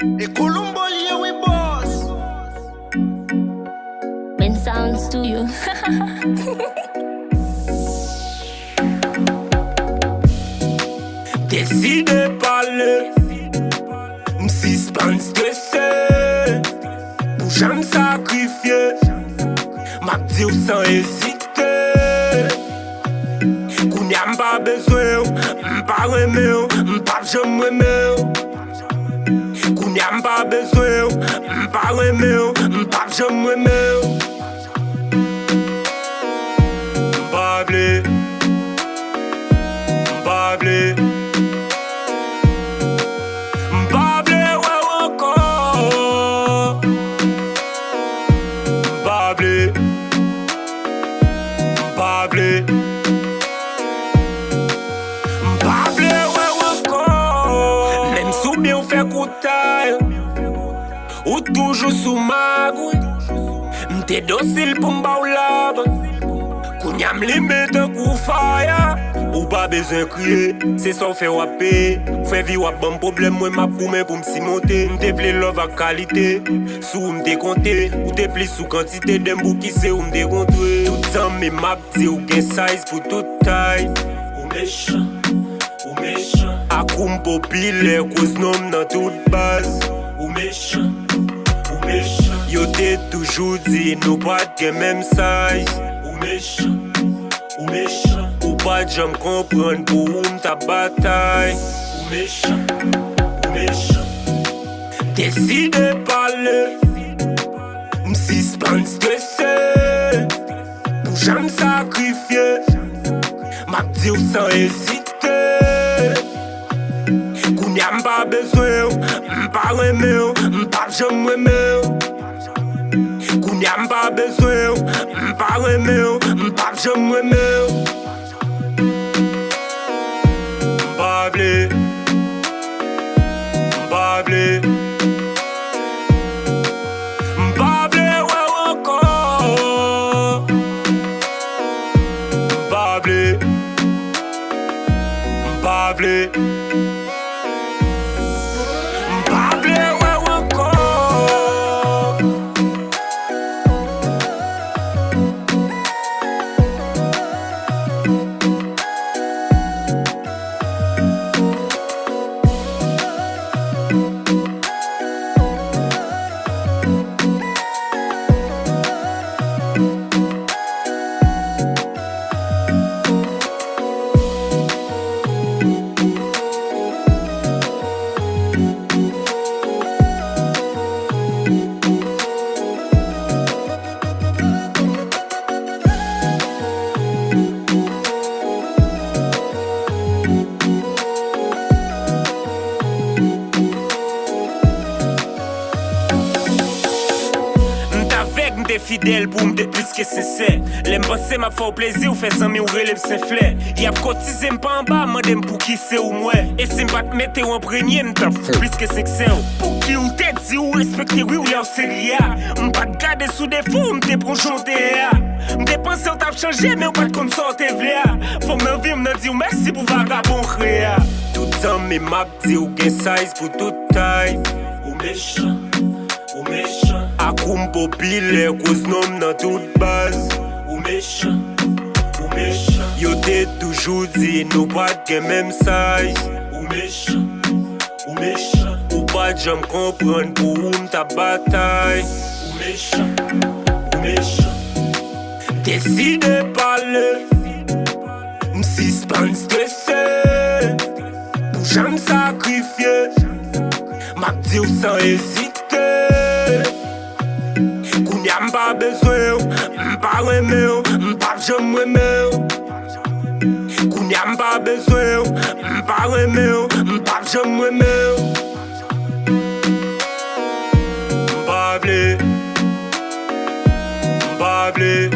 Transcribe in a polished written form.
Les Colomboliers, we boss. Men sounds to you. Décide de parler, m'suspend stressé, pour jamais sacrifier, m'a dit sans hésiter. Qu'on y a pas besoin, m'pas remet, m'pas jamais remet. Qu'on y a pas besoin, m'pas remet, m'pas jamais remet. M'pas blé, m'pas blé. Même sous bien on fait coutaille ou toujours sous magouille. M'te docile pour m'ba ou lave. Kounya m'limite un coup fire. Ou pas besoin crier, c'est ça fait wapé. Fait vie wap bon problème, moi m'a poumé pour m'si monter. M'te vle love à qualité, sous m'te compté. Ou te pli sous quantité d'embou qui c'est ou m'te contré. Tout ça mes map dit ou gen size pour toute taille. Ou méchant, ou méchant. Akoum populaire, cause nom dans toute base. Ou méchant, ou méchant. Yo te toujours dit nous pas de même size. Ou méchant, ou méchant. Ou pas jamais comprendre pour ta bataille. Ou méchant, ou méchant. Décide de parler, m'suspend stressé, pour jamais sacrifier, m'a dit sans hésiter. Qu'on y a pas besoin, m'pas remet, m'pas jamais remet. Qu'on y a pas besoin, m'pas remet, m'pas jamais remet. M'pas blé, m'pas blé. M'pas blé, ouais encore. M'pas blé, m'pas blé. M'pas blé, ouais encore. M'te fidèle pour m'te plus que sincère. L'aime passer m'a fait plaisir ou fait sans ou relève ses fleurs. Y'a cotisé m'pas en bas, m'dem pour qui c'est ou moi. Et si m'pas te mettre en premier, m'ta plus que 500. Pour qui ou t'es dit ou respecter oui ou y'a série A. M'pas te garder sous des fous, m'te pour chanter A. M'te pensé ou t'as changé, mais ou pas comme ça t'es v'là. Faut m'en vivre, m'en dire merci pour vagabond créa. Tout temps mes maps dit ou gen size pour toute taille. Ou méchant, ou méchant. Akoum populaire, cause nom dans toute base. Ou méchant, ou méchant. Yo te toujours dit nous pas de même size. Ou méchant, ou méchant. Ou pas jamais comprendre pour ta bataille. Ou méchant, ou méchant. Décide de parler, m'suspend stressé, pour jamais sacrifier, m'a dit sans hésiter. Qu'on y a pas besoin, m'pas remet, m'pas jamais remet. Qu'on y a pas besoin, m'pas remet, m'pas jamais remet. M'pas blé, m'pas blé.